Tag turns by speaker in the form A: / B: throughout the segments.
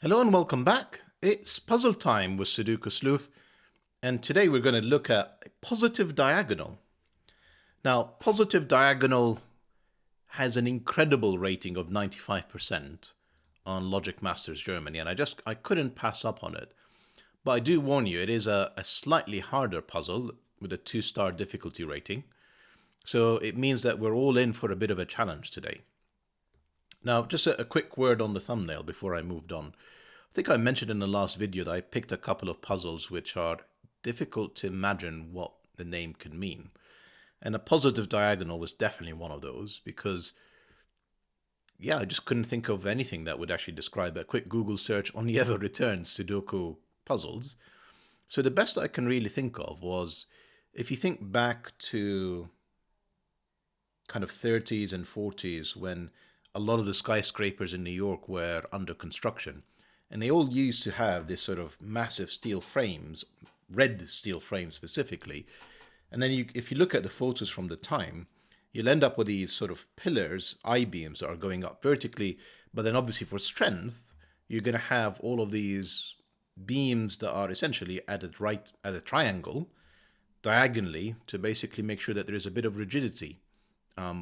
A: Hello and welcome back. It's puzzle time with Sudoku Sleuth, and today we're going to look at a positive diagonal. Now, positive diagonal has an incredible rating of 95% on Logic Masters Germany, and I couldn't pass up on it. But I do warn you, it is a slightly harder puzzle with a 2-star difficulty rating, so it means that we're all in for a bit of a challenge today. Now, just a quick word on the thumbnail before I moved on. I think I mentioned in the last video that I picked a couple of puzzles which are difficult to imagine what the name can mean. And a positive diagonal was definitely one of those because, yeah, I just couldn't think of anything that would actually describe it. A quick Google search only ever returns Sudoku puzzles. So the best I can really think of was, if you think back to kind of 30s and 40s when a lot of the skyscrapers in New York were under construction, and they all used to have this sort of massive steel frames, red steel frames specifically. And then if you look at the photos from the time, you'll end up with these sort of pillars, I-beams that are going up vertically. But then obviously for strength, you're going to have all of these beams that are essentially at a triangle, diagonally, to basically make sure that there is a bit of rigidity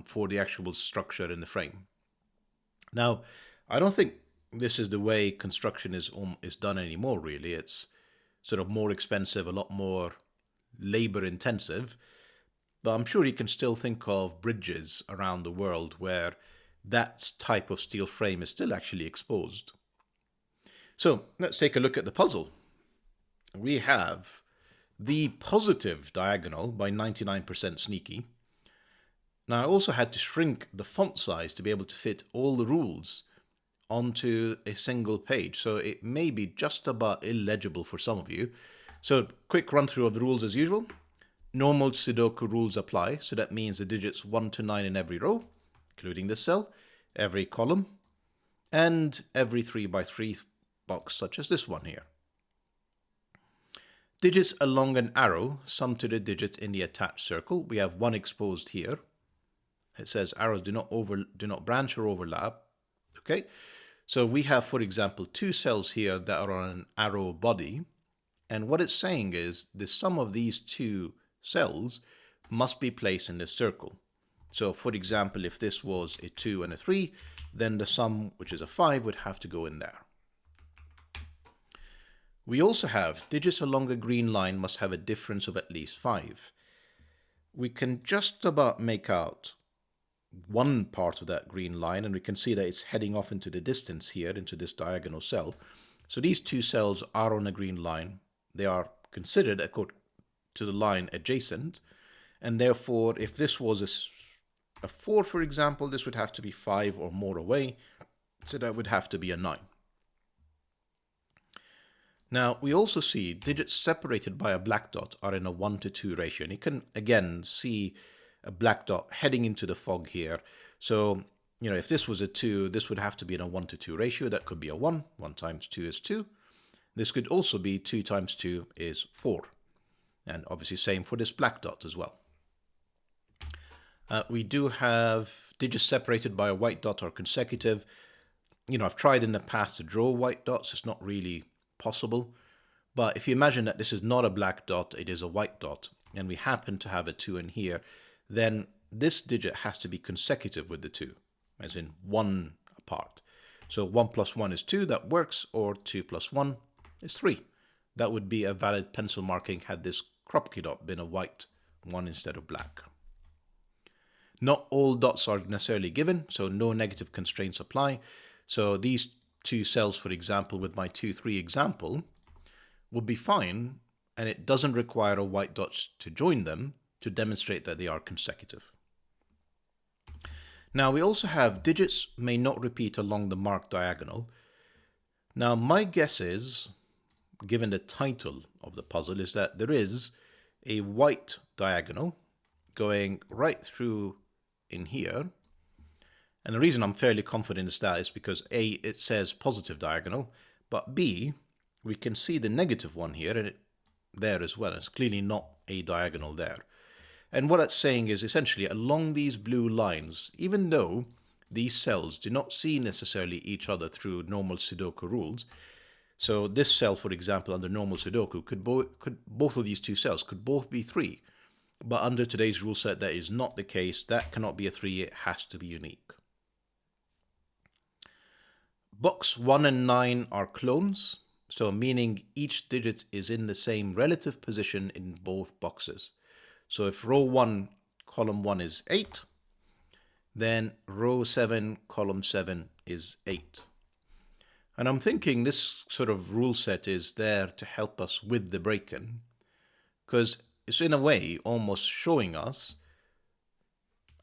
A: for the actual structure in the frame. Now, I don't think this is the way construction is done anymore, really. It's sort of more expensive, a lot more labor intensive. But I'm sure you can still think of bridges around the world where that type of steel frame is still actually exposed. So let's take a look at the puzzle. We have the positive diagonal by 99% sneaky. Now, I also had to shrink the font size to be able to fit all the rules onto a single page, so it may be just about illegible for some of you. So quick run through of the rules as usual. Normal Sudoku rules apply, so that means the digits 1 to 9 in every row, including this cell, every column, and every 3 by 3 box such as this one here. Digits along an arrow sum to the digit in the attached circle. We have one exposed here. It says arrows do not branch or overlap. Okay, so we have, for example, 2 cells here that are on an arrow body, and what it's saying is the sum of these 2 cells must be placed in this circle. So, for example, if this was a 2 and a 3, then the sum, which is a 5, would have to go in there. We also have digits along a green line must have a difference of at least 5. We can just about make out one part of that green line, and we can see that it's heading off into the distance here, into this diagonal cell. So these 2 cells are on a green line. They are considered according to the line adjacent, and therefore if this was a 4, for example, this would have to be 5 or more away, so that would have to be a 9. Now, we also see digits separated by a black dot are in a 1 to 2 ratio, and you can again see a black dot heading into the fog here. So, if this was a 2, this would have to be in a 1 to 2 ratio. That could be a 1. 1 times 2 is 2. This could also be 2 times 2 is 4. And obviously same for this black dot as well. We do have digits separated by a white dot or consecutive. I've tried in the past to draw white dots. It's not really possible. But if you imagine that this is not a black dot, it is a white dot, and we happen to have a 2 in here, then this digit has to be consecutive with the 2, as in 1 apart. So 1 plus 1 is 2, that works, or 2 plus 1 is 3. That would be a valid pencil marking had this Kropke dot been a white one instead of black. Not all dots are necessarily given, so no negative constraints apply. So these 2 cells, for example, with my 2, 3 example, would be fine, and it doesn't require a white dot to join them to demonstrate that they are consecutive. Now, we also have digits may not repeat along the marked diagonal. Now, my guess is, given the title of the puzzle, is that there is a white diagonal going right through in here. And the reason I'm fairly confident is that is because A, it says positive diagonal, but B, we can see the negative one here and there as well. It's clearly not a diagonal there. And what it's saying is essentially along these blue lines, even though these cells do not see necessarily each other through normal Sudoku rules. So this cell, for example, under normal Sudoku, both of these two cells could both be 3. But under today's rule set, that is not the case. That cannot be a 3. It has to be unique. Box 1 and 9 are clones, so meaning each digit is in the same relative position in both boxes. So if row 1, column 1 is 8, then row 7, column 7 is 8. And I'm thinking this sort of rule set is there to help us with the break-in, because it's in a way almost showing us,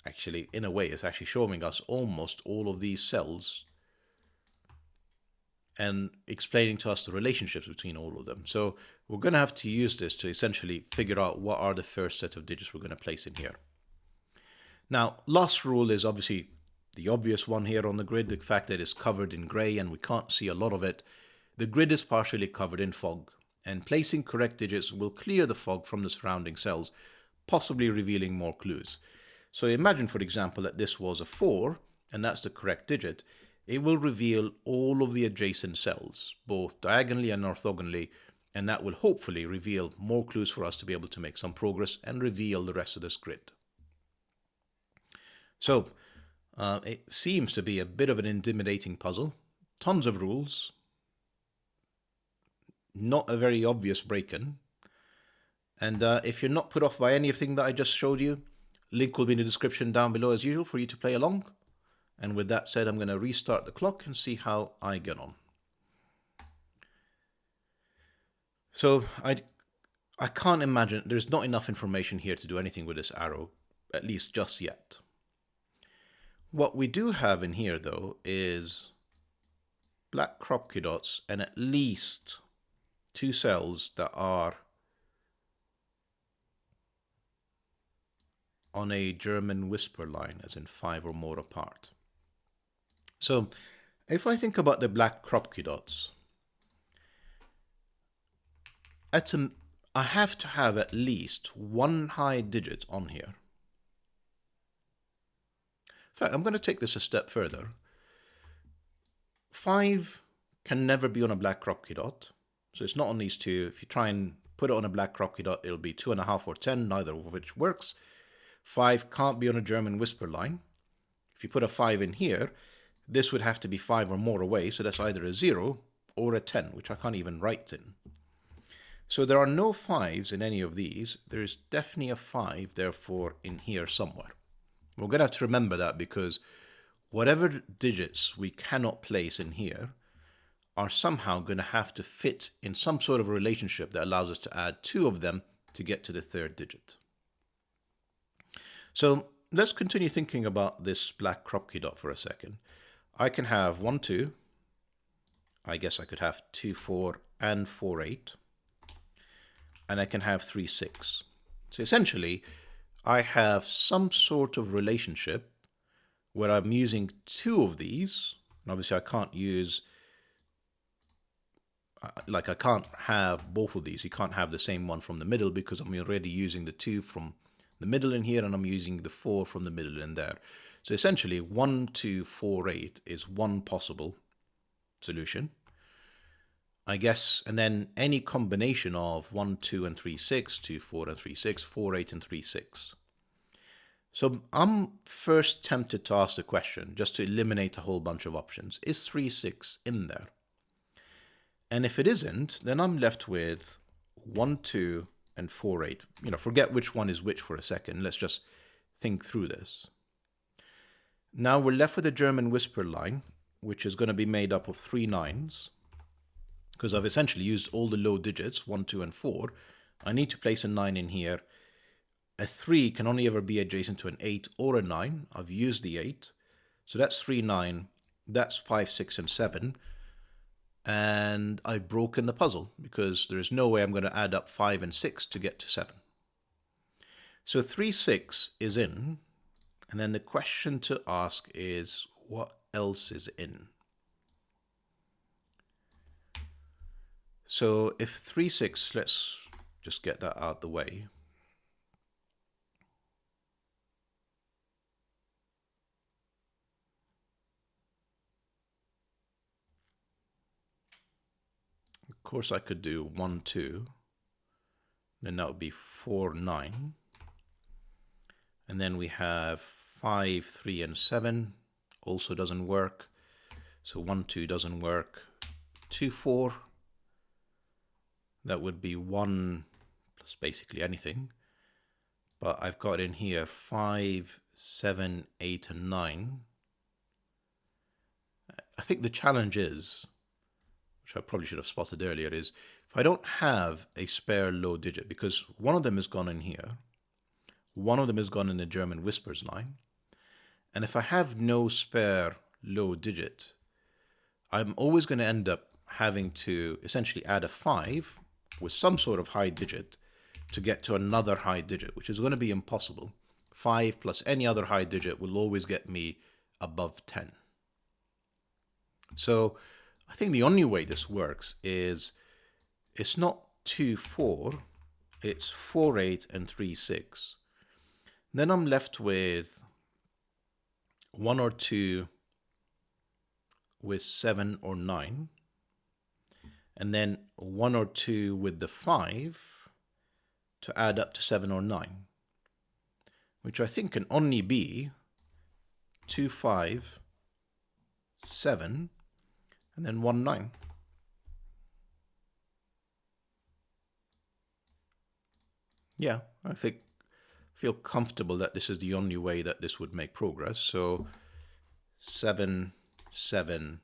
A: it's actually showing us almost all of these cells and explaining to us the relationships between all of them. So we're going to have to use this to essentially figure out what are the first set of digits we're going to place in here. Now, last rule is obviously the obvious one here on the grid, the fact that it's covered in gray and we can't see a lot of it. The grid is partially covered in fog, and placing correct digits will clear the fog from the surrounding cells, possibly revealing more clues. So imagine, for example, that this was a 4, and that's the correct digit. It will reveal all of the adjacent cells, both diagonally and orthogonally, and that will hopefully reveal more clues for us to be able to make some progress and reveal the rest of this grid. So it seems to be a bit of an intimidating puzzle. Tons of rules. Not a very obvious break-in. And if you're not put off by anything that I just showed you, link will be in the description down below as usual for you to play along. And with that said, I'm going to restart the clock and see how I get on. So I can't imagine, there's not enough information here to do anything with this arrow, at least just yet. What we do have in here, though, is black crop key dots and at least 2 cells that are on a German whisper line, as in 5 or more apart. So if I think about the black crop key dots, I have to have at least 1 high digit on here. In fact, I'm going to take this a step further. 5 can never be on a black crop key dot. So it's not on these two. If you try and put it on a black crop key dot, it'll be 2.5 or 10, neither of which works. 5 can't be on a German whisper line. If you put a 5 in here, this would have to be 5 or more away, so that's either a 0 or a 10, which I can't even write in. So there are no 5s in any of these. There is definitely a 5, therefore, in here somewhere. We're going to have to remember that, because whatever digits we cannot place in here are somehow going to have to fit in some sort of relationship that allows us to add 2 of them to get to the 3rd digit. So let's continue thinking about this black crop key dot for a second. I can have 1, 2. I guess I could have 2, 4 and 4, 8. And I can have 3, 6. So essentially, I have some sort of relationship where I'm using 2 of these. And obviously, I can't use, I can't have both of these. You can't have the same one from the middle, because I'm already using the 2 from the middle in here, and I'm using the 4 from the middle in there. So essentially, 1, 2, 4, 8 is one possible solution, I guess, and then any combination of 1, 2, and 3, 6, 2, 4, and 3, 6, 4, 8, and 3, 6. So I'm first tempted to ask the question, just to eliminate a whole bunch of options, is 3, 6 in there? And if it isn't, then I'm left with 1, 2, and 4, 8. Forget which one is which for a second. Let's just think through this. Now we're left with a German whisper line, which is going to be made up of 3 9s. Because I've essentially used all the low digits, 1, 2, and 4. I need to place a 9 in here. A 3 can only ever be adjacent to an 8 or a 9. I've used the 8. So that's 3, 9. That's 5, 6, and 7. And I've broken the puzzle, because there's no way I'm going to add up 5 and 6 to get to 7. So 3, 6 is in. And then the question to ask is, what else is in? So if 3, 6, let's just get that out the way. Of course, I could do 1, 2. Then that would be 4, 9. And then we have 5, 3, and 7. Also doesn't work. So 1, 2 doesn't work. 2, 4. That would be 1 plus basically anything. But I've got in here 5, 7, 8, and 9. I think the challenge is, which I probably should have spotted earlier, is if I don't have a spare low digit, because one of them is gone in here, one of them is gone in the German whispers line, and if I have no spare low digit, I'm always going to end up having to essentially add a 5 with some sort of high digit to get to another high digit, which is going to be impossible. 5 plus any other high digit will always get me above 10. So I think the only way this works is it's not 2, 4, it's 4, 8, and 3, 6. Then I'm left with 1 or 2 with 7 or 9, and then 1 or 2 with the 5 to add up to 7 or 9, which I think can only be 2, 5, 7, and then 1, 9. Yeah, I feel comfortable that this is the only way that this would make progress. So 7, 7,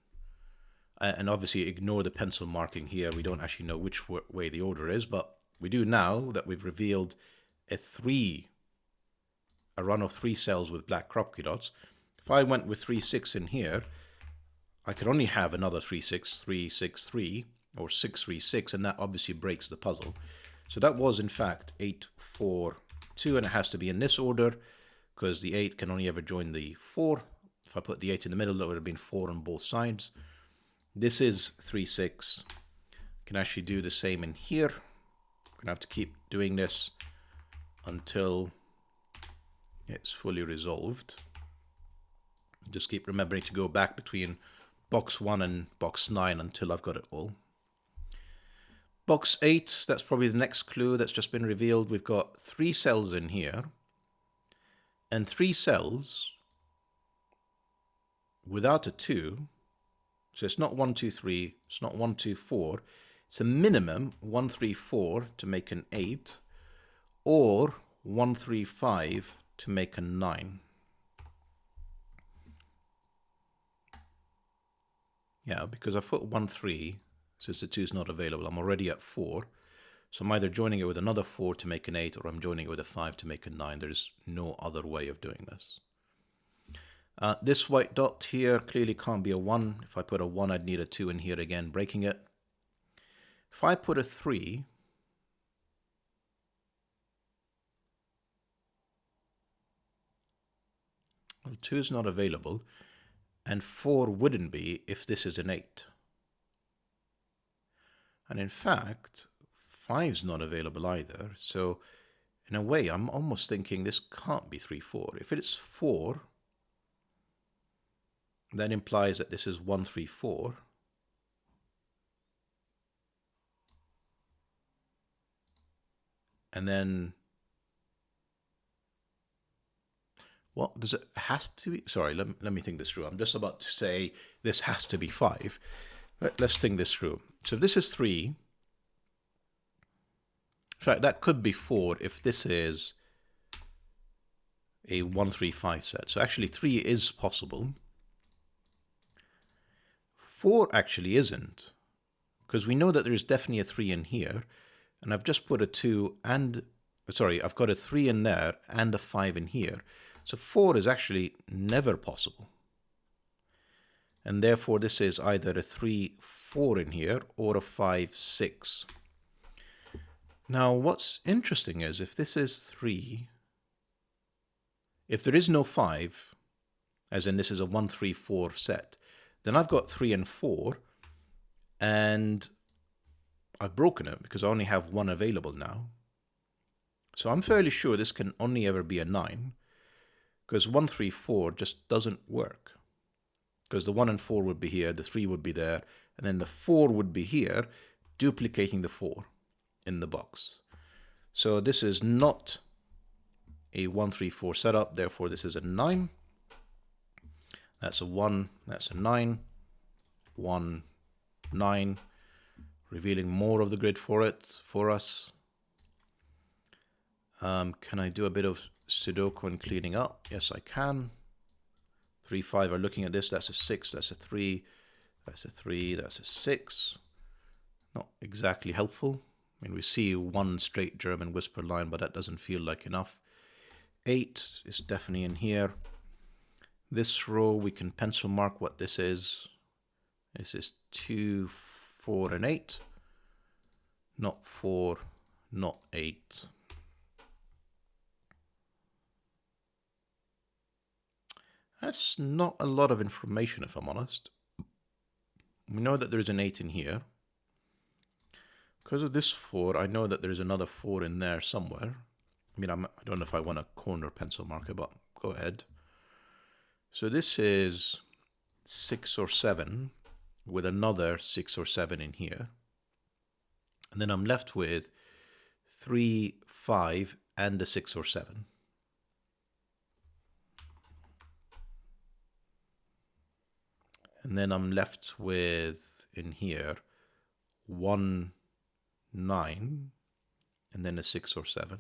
A: and obviously ignore the pencil marking here. We don't actually know which way the order is, but we do now that we've revealed a run of 3 cells with black Kropke dots. If I went with 3, 6 in here, I could only have another 3, 6, 3, 6, 3, or 6, 3, 6, and that obviously breaks the puzzle. So that was in fact 8, 4, 2, and it has to be in this order because the 8 can only ever join the 4. If I put the 8 in the middle, that would have been 4 on both sides. This is 3, 6. Can actually do the same in here. I'm gonna have to keep doing this until it's fully resolved. Just keep remembering to go back between box 1 and box 9 until I've got it all. Box 8, that's probably the next clue that's just been revealed. We've got 3 cells in here, and 3 cells without a 2. So it's not 1, 2, 3, it's not 1, 2, 4. It's a minimum 1, 3, 4 to make an 8, or 1, 3, 5 to make a 9. Yeah, because I've put 1, 3, since the 2 is not available, I'm already at 4. So I'm either joining it with another 4 to make an 8, or I'm joining it with a 5 to make a 9. There's no other way of doing this. This white dot here clearly can't be a 1. If I put a 1, I'd need a 2 in here again, breaking it. If I put a 3, well, 2 is not available, and 4 wouldn't be if this is an 8. And in fact, 5 is not available either. So in a way, I'm almost thinking this can't be 3, 4. If it's 4, that implies that this is 1, 3, 4. And then, well, does it have to be? Sorry, let me think this through. I'm just about to say this has to be 5. Let's think this through. So if this is 3, in fact, that could be 4 if this is a 1, 3, 5 set. So actually 3 is possible. 4 actually isn't, because we know that there's definitely a 3 in here, and I've just put a 2 and, sorry, I've got a 3 in there and a 5 in here. So 4 is actually never possible. And therefore this is either a 3, 4 in here or a 5, 6. Now what's interesting is if this is 3, if there is no 5, as in this is a 1, 3, 4 set, then I've got 3 and 4, and I've broken it because I only have 1 available now. So I'm fairly sure this can only ever be a 9, because 1, 3, 4 just doesn't work. Because the 1 and 4 would be here, the 3 would be there, and then the 4 would be here, duplicating the 4 in the box. So this is not a 1, 3, 4 setup, therefore this is a 9. That's a 1, that's a 9, 1, 9, revealing more of the grid for us. Can I do a bit of Sudoku and cleaning up? Yes, I can. 3, 5 are looking at this. That's a 6, that's a 3, that's a 3, that's a 6. Not exactly helpful. I mean, we see one straight German whisper line, but that doesn't feel like enough. 8 is definitely in here. This row, we can pencil mark what this is. This is 2, 4, and 8. Not 4, not 8. That's not a lot of information, if I'm honest. We know that there's an 8 in here. Because of this 4, I know that there's another 4 in there somewhere. I mean, I don't know if I want a corner pencil marker, but go ahead. So this is 6 or 7 with another 6 or 7 in here. And then I'm left with 3, 5, and a 6 or 7. And then I'm left with, in here, 1, 9, and then a 6 or 7.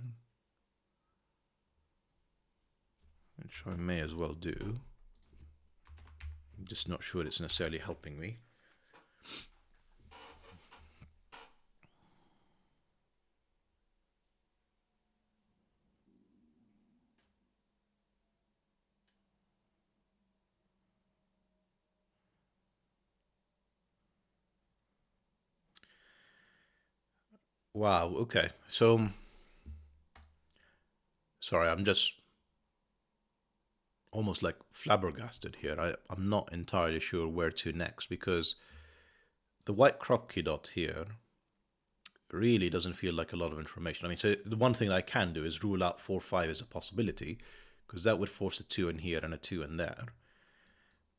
A: Which I may as well do. I'm just not sure it's necessarily helping me. Wow, okay. So, sorry, I'm just almost like flabbergasted here. I'm not entirely sure where to next, because the white crop key dot here really doesn't feel like a lot of information. I mean, so the one thing I can do is rule out 4, 5 as a possibility, because that would force a 2 in here and a 2 in there.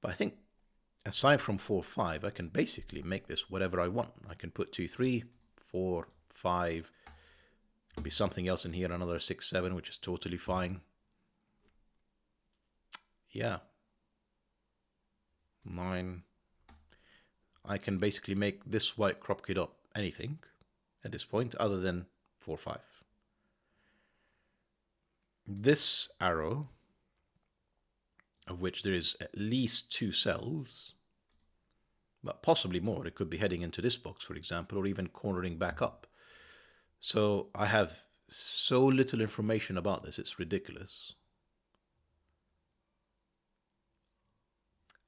A: But I think aside from 4, 5, I can basically make this whatever I want. I can put 2, 3, 4, 5, there'll be something else in here, another 6, 7, which is totally fine. Yeah. 9. I can basically make this white crop key dot anything at this point other than 4, 5. This arrow, of which there is at least 2 cells, but possibly more. It could be heading into this box, for example, or even cornering back up. So I have so little information about this, it's ridiculous.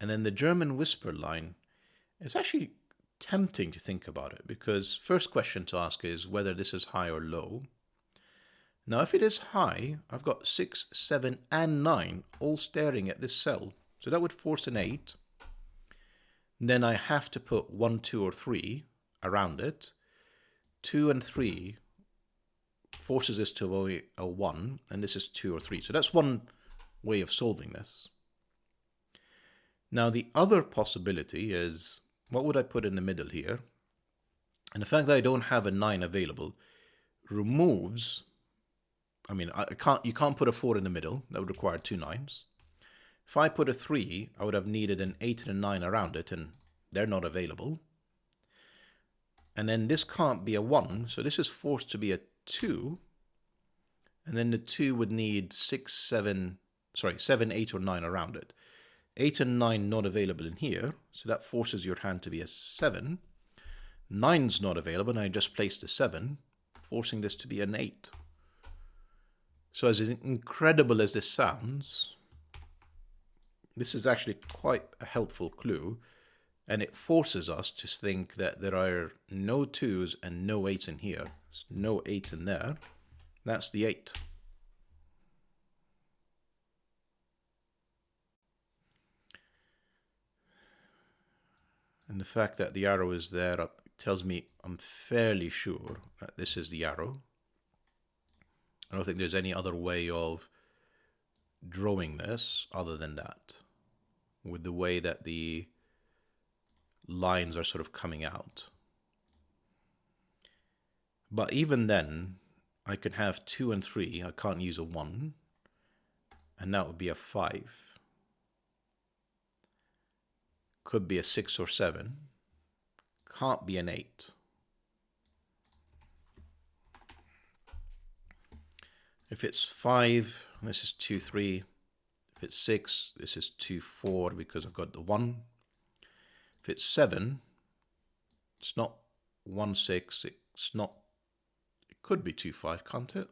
A: And then the German whisper line, it's actually tempting to think about it, because first question to ask is whether this is high or low. Now, if it is high, I've got 6, 7, and 9 all staring at this cell. So that would force an 8. Then I have to put 1, 2, or 3 around it. 2 and 3 forces this to a 1, and this is 2 or 3. So that's one way of solving this. Now, the other possibility is, what would I put in the middle here? And the fact that I don't have a 9 available removes, I mean, you can't put a 4 in the middle. That would require 2 9s. If I put a 3, I would have needed an 8 and a 9 around it, and they're not available. And then this can't be a 1, so this is forced to be a 2. And then the 2 would need 7, 8, or 9 around it. 8 and 9 not available in here, so that forces your hand to be a 7. 9's not available, and I just placed a 7, forcing this to be an 8. So as incredible as this sounds, this is actually quite a helpful clue, and it forces us to think that there are no 2's and no 8's in here. There's no 8 in there. That's the 8. And the fact that the arrow is there tells me I'm fairly sure that this is the arrow. I don't think there's any other way of drawing this other than that, with the way that the lines are sort of coming out. But even then, I can have 2 and 3. I can't use a 1. And that would be a 5. Could be a 6 or 7. Can't be an 8. If it's 5, this is 2, 3. If it's 6, this is 2, 4 because I've got the 1. If it's 7, it's not 1, 6. It's not. It could be 2, 5, can't it?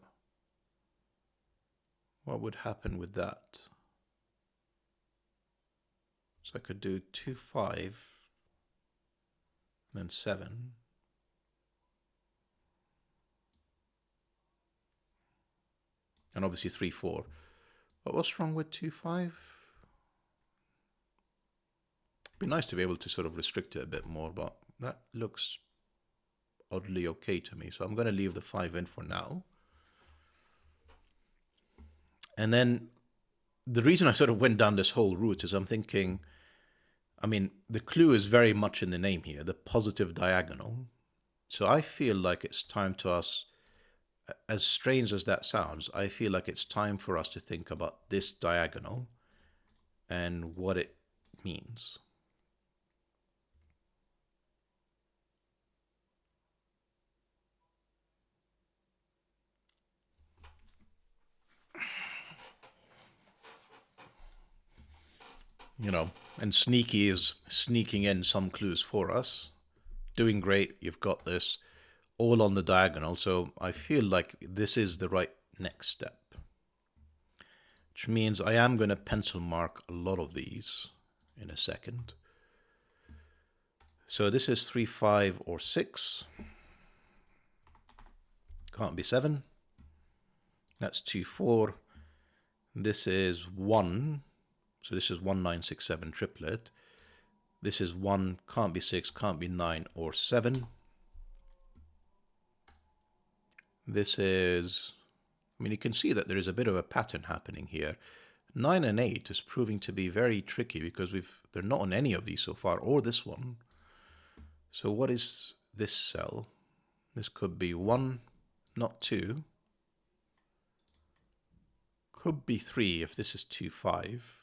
A: What would happen with that? So I could do 2, 5, and then 7. And obviously 3, 4. But what's wrong with 2, 5? It'd be nice to be able to sort of restrict it a bit more, but that looks oddly okay to me. So I'm going to leave the 5 in for now. And then the reason I sort of went down this whole route is I'm thinking, I mean, the clue is very much in the name here, the positive diagonal. So I feel like it's time to us, as strange as that sounds, I feel like it's time for us to think about this diagonal and what it means. You know, and Sneaky is sneaking in some clues for us. Doing great, you've got this, all on the diagonal, so I feel like this is the right next step. Which means I am going to pencil mark a lot of these in a second. So this is 3, 5, or 6. Can't be 7. That's 2, 4. This is 1. So this is 1, 9, 6, 7 triplet. This is 1, can't be 6, can't be 9 or 7. This is, I mean, you can see that there is a bit of a pattern happening here. 9 and 8 is proving to be very tricky because they're not on any of these so far, or this one. So what is this cell? This could be 1, not 2. Could be 3 if this is 2, 5.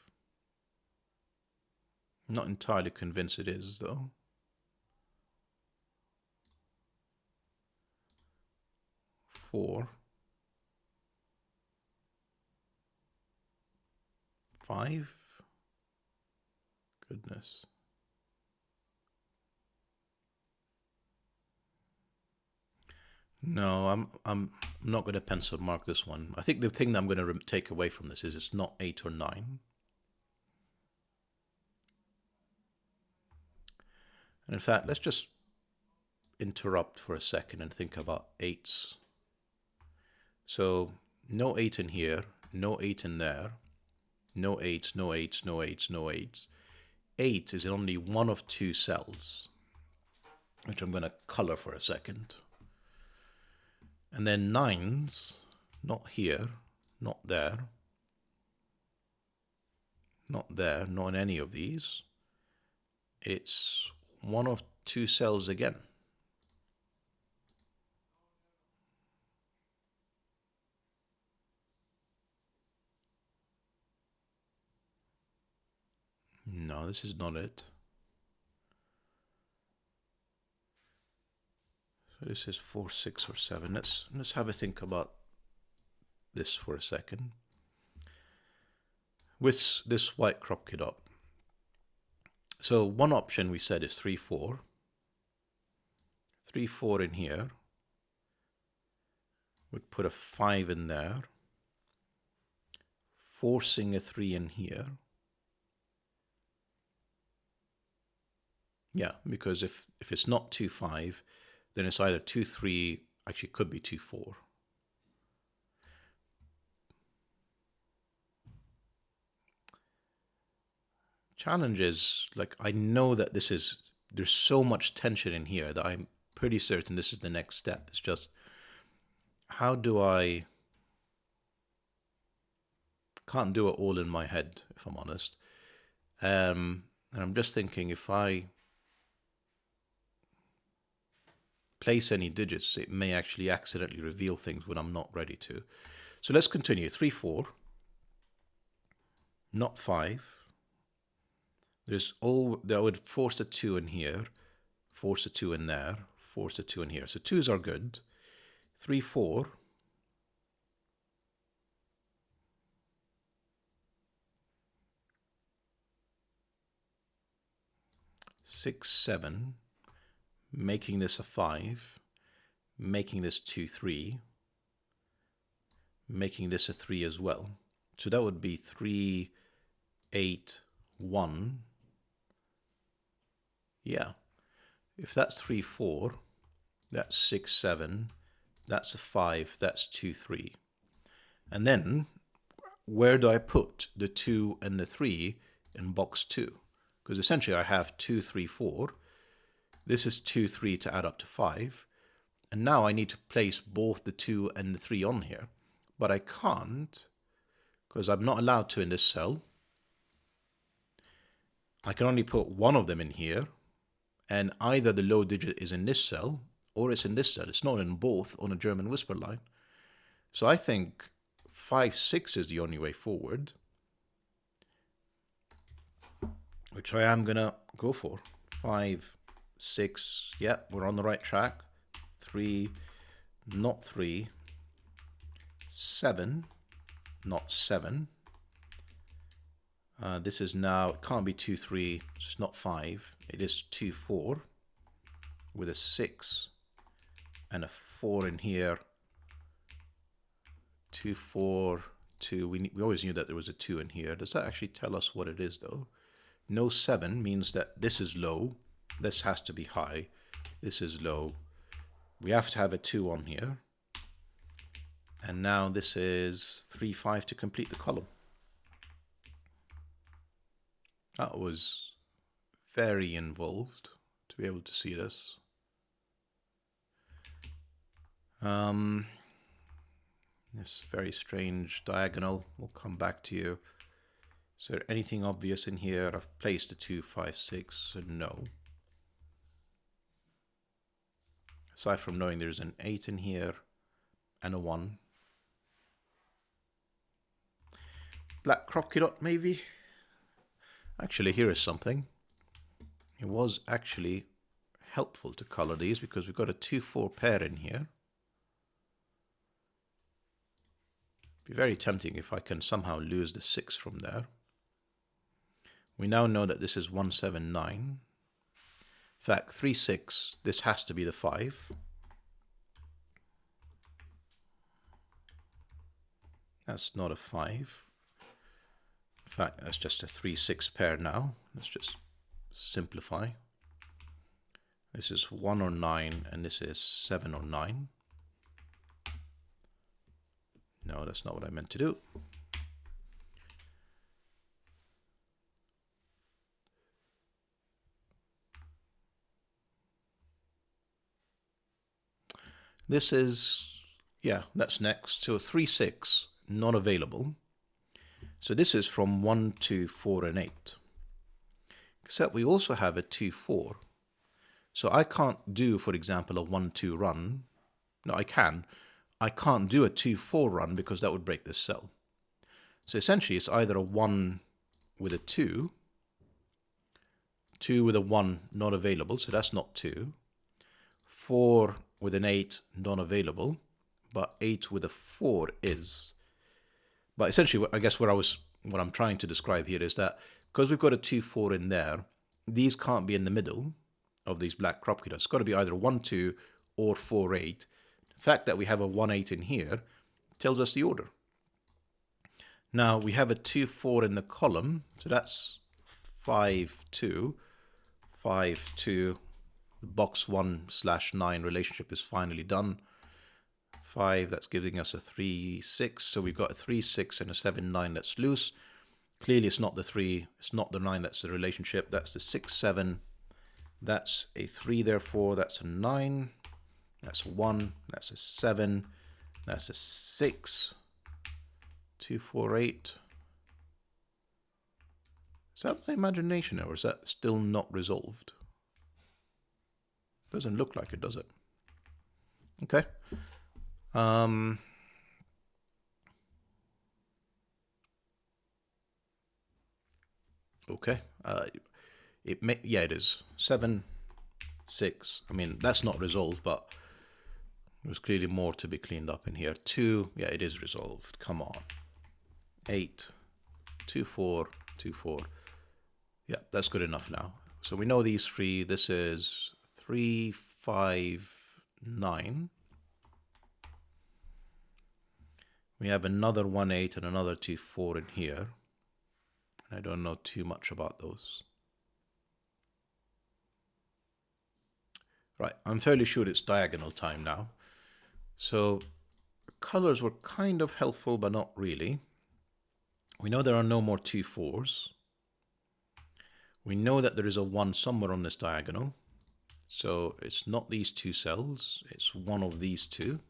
A: Not entirely convinced it is, though. 4. 5. Goodness. No, I'm not going to pencil mark this one. I think the thing that I'm going to take away from this is it's not 8 or 9. And in fact, let's just interrupt for a second and think about 8s. So no 8 in here, no 8 in there, no 8s, no 8s, no 8s, no 8s. 8 is in only one of 2 cells, which I'm going to color for a second. And then 9s, not here, not there, not there, not in any of these. It's one of 2 cells again. No, this is not it. So this is 4, 6, or 7. Let's have a think about this for a second. With this white crop kit up. So one option we said is 3, 4. 3, 4 in here. We'd put a 5 in there. Forcing a 3 in here. Yeah, because if it's not 2, 5, then it's either 2, 3, actually could be 2, 4. Challenge is, like, I know that there's so much tension in here that I'm pretty certain this is the next step. It's just, how do I, can't do it all in my head, if I'm honest. And I'm just thinking if I place any digits, it may actually accidentally reveal things when I'm not ready to. So let's continue. 3, 4, not 5. That would force a 2 in here, force a 2 in there, force a 2 in here. So 2s are good. 3, 4. 6, 7, making this a 5, making this 2, 3, making this a 3 as well. So that would be 3, 8, 1. Yeah. If that's 3, 4, that's 6, 7, that's a 5, that's 2, 3. And then, where do I put the 2 and the 3 in box 2? Because essentially I have 2, 3, 4. This is 2, 3 to add up to 5. And now I need to place both the 2 and the 3 on here. But I can't, because I'm not allowed to in this cell. I can only put one of them in here. And either the low digit is in this cell, or it's in this cell. It's not in both on a German whisper line. So I think 5, 6 is the only way forward, which I am going to go for. 5, 6, yeah, we're on the right track. 3, not 3. 7, not 7. This is now, it can't be 2, 3, it's not 5. It is 2, 4 with a 6 and a 4 in here. 2, 4, 2. We always knew that there was a 2 in here. Does that actually tell us what it is though? No 7 means that this is low. This has to be high. This is low. We have to have a 2 on here. And now this is 3, 5 to complete the column. That was very involved to be able to see this. This very strange diagonal. We'll come back to you. Is there anything obvious in here? I've placed a 2, 5, 6, so no. Aside from knowing there's an 8 in here and a 1. Black croppy dot maybe? Actually, here is something. It was actually helpful to color these because we've got a 2, 4 pair in here. Be very tempting if I can somehow lose the 6 from there. We now know that this is 1, 7, 9. In fact, 3, 6, this has to be the 5. That's not a 5. In fact, that's just a 3, 6 pair now. Let's just simplify. This is 1 or 9, and this is 7 or 9. No, that's not what I meant to do. This is, yeah, that's next. So 3, 6, not available. So this is from 1, 2, 4, and 8. Except we also have a 2, 4. So I can't do, for example, a 1, 2 run. No, I can. I can't do a 2, 4 run because that would break this cell. So essentially it's either a 1 with a 2, 2 with a 1 not available, so that's not 2, 4 with an 8 not available, but 8 with a 4 is. But essentially, I guess what I'm trying to describe here is that because we've got a 2, 4 in there, these can't be in the middle of these black crop dots. It's got to be either 1, 2 or 4, 8. The fact that we have a 1, 8 in here tells us the order. Now we have a 2, 4 in the column, so that's 5, 2, 5, 2. The box 1/9 relationship is finally done. 5, that's giving us a 3, 6. So we've got a 3, 6 and a 7, 9 that's loose. Clearly it's not the 3, it's not the 9 that's the relationship. That's the 6, 7. That's a 3, therefore that's a 9. That's a 1. That's a 7. That's a 6. 2, 4, 8. Is that my imagination, or is that still not resolved? Doesn't look like it, does it? Okay. Okay. Yeah, it is 7, 6. I mean, that's not resolved, but there's clearly more to be cleaned up in here. 2, yeah, it is resolved. Come on. 8, 2, 4, 2, 4. Yeah, that's good enough now. So we know these three. This is 3, 5, 9. We have another 1, 8 and another 2, 4 in here. And I don't know too much about those. Right, I'm fairly sure it's diagonal time now. So colors were kind of helpful, but not really. We know there are no more 2, 4s. We know that there is a 1 somewhere on this diagonal. So it's not these two cells, it's one of these two.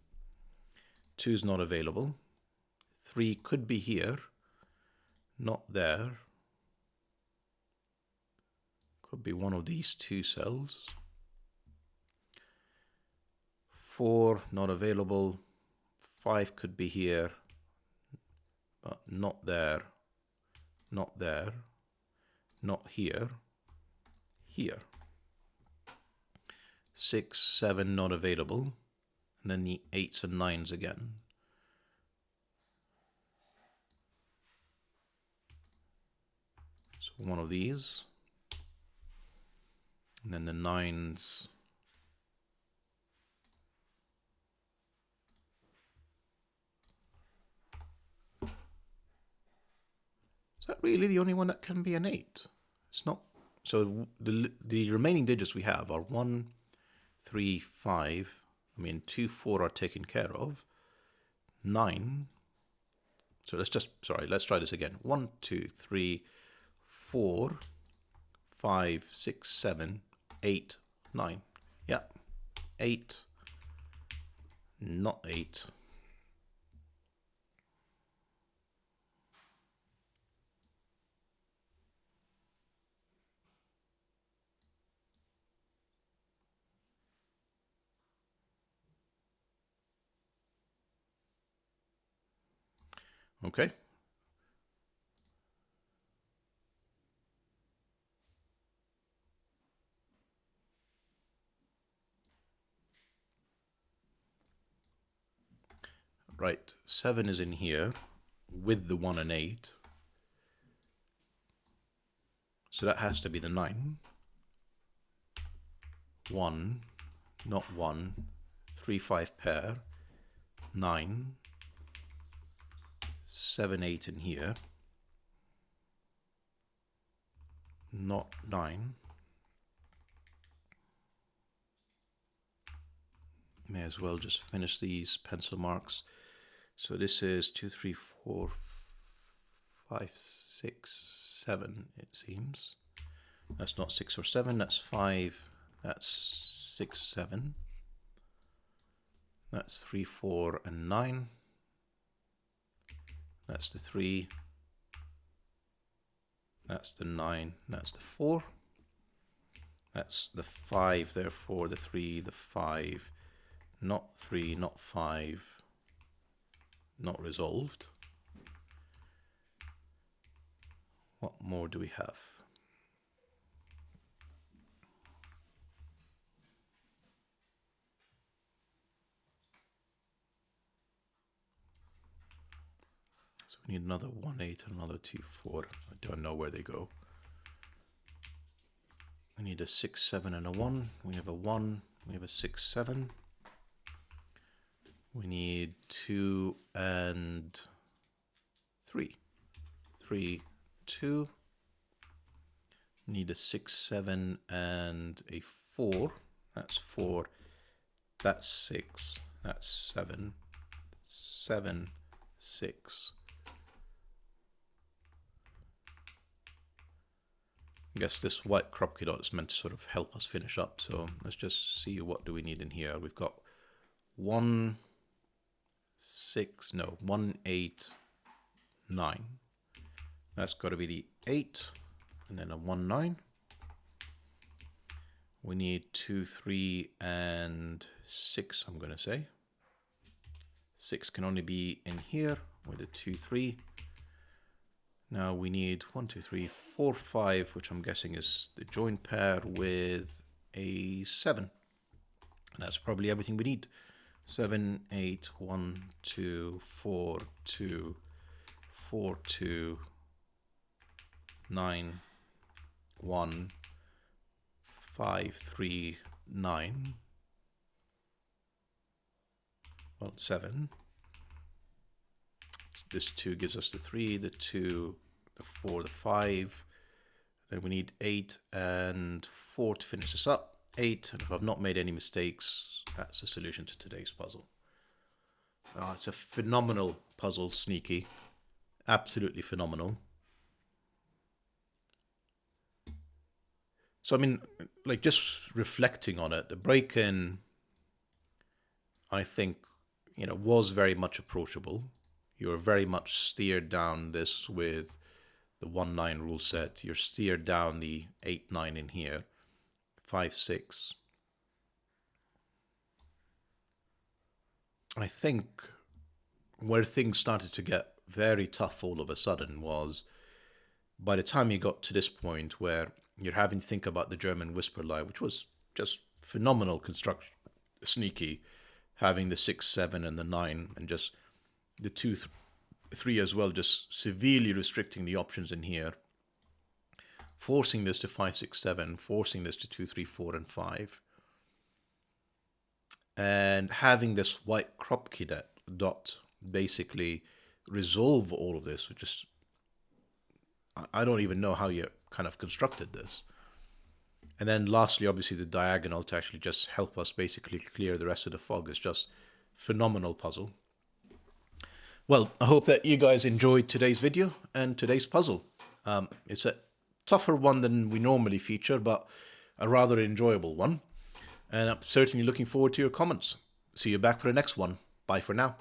A: 2 is not available. 3 could be here, not there. Could be one of these two cells. 4 not available. 5 could be here, but not there, not there, not here, here. 6, 7 not available, and then the 8s and 9s again. So one of these, and then the 9s. Is that really the only one that can be an 8? It's not. So the remaining digits we have are 1, 3, 5. I mean, 2, 4 are taken care of. 9. So let's try this again. 1, 2, 3, 4, 5, 6, 7, 8, 9. Yeah. 8. Not 8. Okay. Right. 7 is in here with the 1 and 8. So that has to be the 9. 1, not 1. 3, 5 pair. 9. 7, 8 in here. Not 9. May as well just finish these pencil marks. So this is 2, 3, 4, 5, 6, 7, it seems. That's not 6 or 7, that's 5. That's 6, 7. That's 3, 4, and 9. That's the 3. That's the 9. That's the 4. That's the 5, therefore the 3, the 5. Not 3, not 5. Not resolved. What more do we have? So we need another 1, 8, and another 2, 4. I don't know where they go. We need a 6, 7, and a 1. We have a 1. We have a 6, 7. We need 2 and 3. 3, 2. We need a 6, 7, and a 4. That's 4. That's 6. That's 7. 7, 6. I guess this white crop dot is meant to sort of help us finish up. So let's just see what do we need in here. We've got 1, 6, no, 1, 8, 9. That's got to be the 8, and then a 1, 9. We need 2, 3, and 6, I'm going to say. 6 can only be in here with a 2, 3. Now we need 1, 2, 3, 4, 5, which I'm guessing is the joint pair with a 7. And that's probably everything we need. 7, 8, 1, 2, 4, 2, 4, 2, 9, 1, 5, 3, 9. Well, 7. This 2 gives us the 3, the 2, the 4, the 5. Then we need 8 and 4 to finish this up. 8, and if I've not made any mistakes, that's the solution to today's puzzle. It's a phenomenal puzzle, Sneaky. Absolutely phenomenal. So, I mean, like, just reflecting on it, the break-in, I think, was very much approachable. You're very much steered down this with the 1-9 rule set. You're steered down the 8-9 in here. 5, 6. I think where things started to get very tough all of a sudden was by the time you got to this point where you're having to think about the German whisper lie, which was just phenomenal construction, Sneaky, having the 6, 7, and the 9, and just the 2, 3 as well, just severely restricting the options in here. Forcing this to 5, 6, 7, forcing this to 2, 3, 4, and 5. And having this white crop key dot basically resolve all of this, which is, I don't even know how you kind of constructed this. And then lastly, obviously the diagonal to actually just help us basically clear the rest of the fog is just phenomenal puzzle. Well, I hope that you guys enjoyed today's video and today's puzzle. It's a tougher one than we normally feature, but a rather enjoyable one. And I'm certainly looking forward to your comments. See you back for the next one. Bye for now.